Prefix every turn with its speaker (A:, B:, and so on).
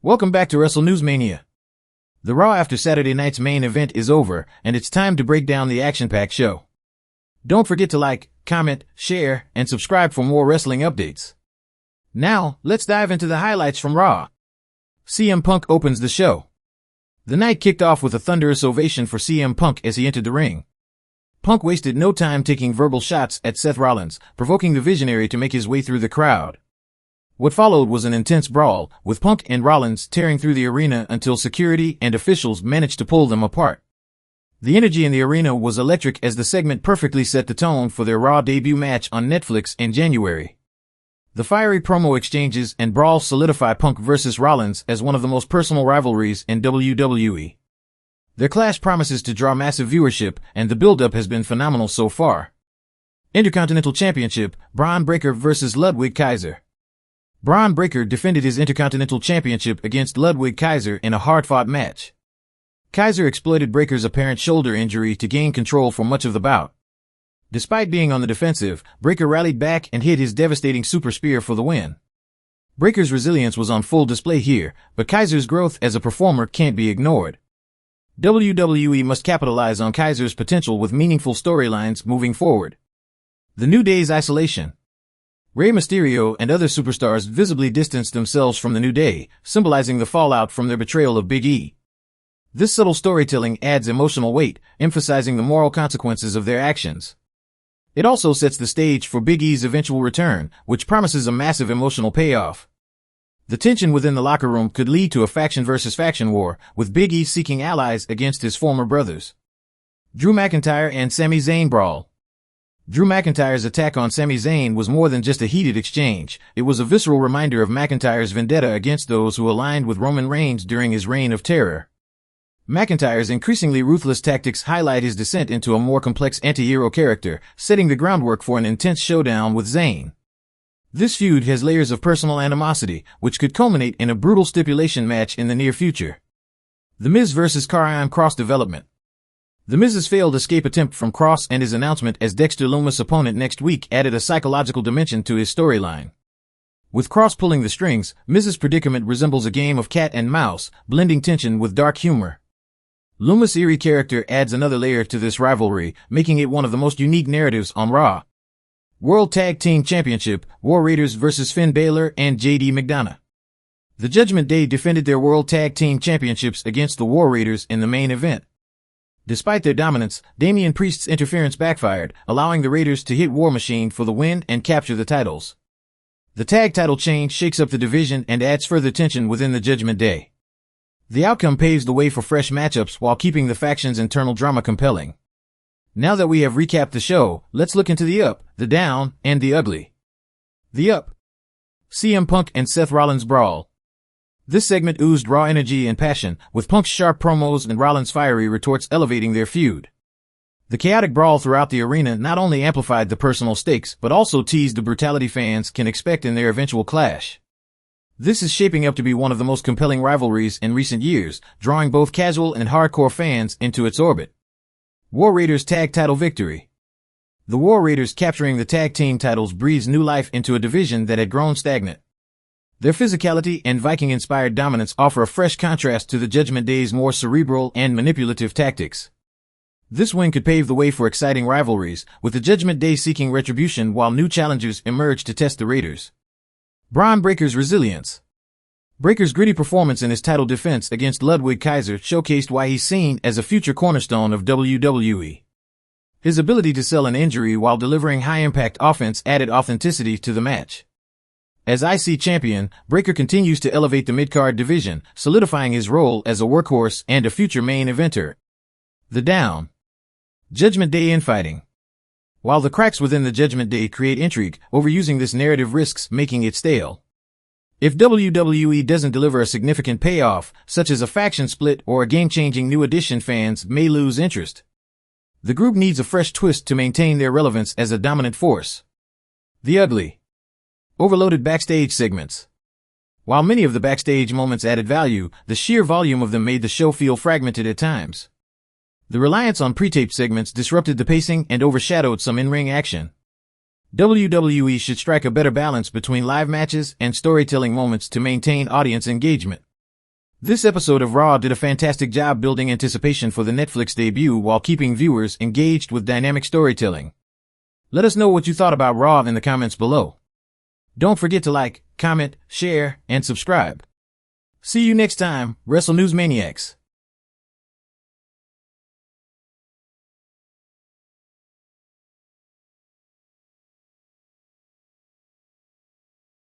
A: Welcome back to Wrestle News Mania. The Raw after Saturday night's main event is over, and it's time to break down the action-packed show. Don't forget to like, comment, share, and subscribe for more wrestling updates. Now, let's dive into the highlights from Raw. CM Punk opens the show. The night kicked off with a thunderous ovation for CM Punk as he entered the ring. Punk wasted no time taking verbal shots at Seth Rollins, provoking the Visionary to make his way through the crowd. What followed was an intense brawl, with Punk and Rollins tearing through the arena until security and officials managed to pull them apart. The energy in the arena was electric as the segment perfectly set the tone for their Raw debut match on Netflix in January. The fiery promo exchanges and brawl solidify Punk vs. Rollins as one of the most personal rivalries in WWE. Their clash promises to draw massive viewership, and the build-up has been phenomenal so far. Intercontinental Championship, Bron Breakker vs. Ludwig Kaiser. Bron Breakker defended his Intercontinental Championship against Ludwig Kaiser in a hard-fought match. Kaiser exploited Breakker's apparent shoulder injury to gain control for much of the bout. Despite being on the defensive, Breakker rallied back and hit his devastating super spear for the win. Breakker's resilience was on full display here, but Kaiser's growth as a performer can't be ignored. WWE must capitalize on Kaiser's potential with meaningful storylines moving forward. The New Day's isolation. Rey Mysterio and other superstars visibly distanced themselves from the New Day, symbolizing the fallout from their betrayal of Big E. This subtle storytelling adds emotional weight, emphasizing the moral consequences of their actions. It also sets the stage for Big E's eventual return, which promises a massive emotional payoff. The tension within the locker room could lead to a faction versus faction war, with Big E seeking allies against his former brothers. Drew McIntyre and Sami Zayn brawl. Drew McIntyre's attack on Sami Zayn was more than just a heated exchange. It was a visceral reminder of McIntyre's vendetta against those who aligned with Roman Reigns during his reign of terror. McIntyre's increasingly ruthless tactics highlight his descent into a more complex anti-hero character, setting the groundwork for an intense showdown with Zayn. This feud has layers of personal animosity, which could culminate in a brutal stipulation match in the near future. The Miz vs. Kross development. The Miz's failed escape attempt from Kross and his announcement as Dexter Lumis' opponent next week added a psychological dimension to his storyline. With Kross pulling the strings, Miz's predicament resembles a game of cat and mouse, blending tension with dark humor. Lumis' eerie character adds another layer to this rivalry, making it one of the most unique narratives on Raw. World Tag Team Championship, War Raiders vs. Finn Balor and JD McDonough. The Judgement Day defended their World Tag Team Championships against the War Raiders in the main event. Despite their dominance, Damian Priest's interference backfired, allowing the Raiders to hit War Machine for the win and capture the titles. The tag title change shakes up the division and adds further tension within the Judgement Day. The outcome paves the way for fresh matchups while keeping the faction's internal drama compelling. Now that we have recapped the show, let's look into the up, the down, and the ugly. The up. CM Punk and Seth Rollins brawl. This segment oozed raw energy and passion, with Punk's sharp promos and Rollins' fiery retorts elevating their feud. The chaotic brawl throughout the arena not only amplified the personal stakes, but also teased the brutality fans can expect in their eventual clash. This is shaping up to be one of the most compelling rivalries in recent years, drawing both casual and hardcore fans into its orbit. War Raiders tag title victory. The War Raiders capturing the tag team titles breathes new life into a division that had grown stagnant. Their physicality and Viking-inspired dominance offer a fresh contrast to the Judgement Day's more cerebral and manipulative tactics. This win could pave the way for exciting rivalries, with the Judgement Day seeking retribution while new challengers emerge to test the Raiders. Bron Breakker's resilience. Breakker's gritty performance in his title defense against Ludwig Kaiser showcased why he's seen as a future cornerstone of WWE. His ability to sell an injury while delivering high-impact offense added authenticity to the match. As IC champion, Breakker continues to elevate the mid-card division, solidifying his role as a workhorse and a future main eventer. The down. Judgement Day infighting. While the cracks within the Judgement Day create intrigue, overusing this narrative risks making it stale. If WWE doesn't deliver a significant payoff, such as a faction split or a game-changing new addition, fans may lose interest. The group needs a fresh twist to maintain their relevance as a dominant force. The ugly. Overloaded backstage segments. While many of the backstage moments added value, the sheer volume of them made the show feel fragmented at times. The reliance on pre-taped segments disrupted the pacing and overshadowed some in-ring action. WWE should strike a better balance between live matches and storytelling moments to maintain audience engagement. This episode of Raw did a fantastic job building anticipation for the Netflix debut while keeping viewers engaged with dynamic storytelling. Let us know what you thought about Raw in the comments below. Don't forget to like, comment, share, and subscribe. See you next time, Wrestle News Maniacs.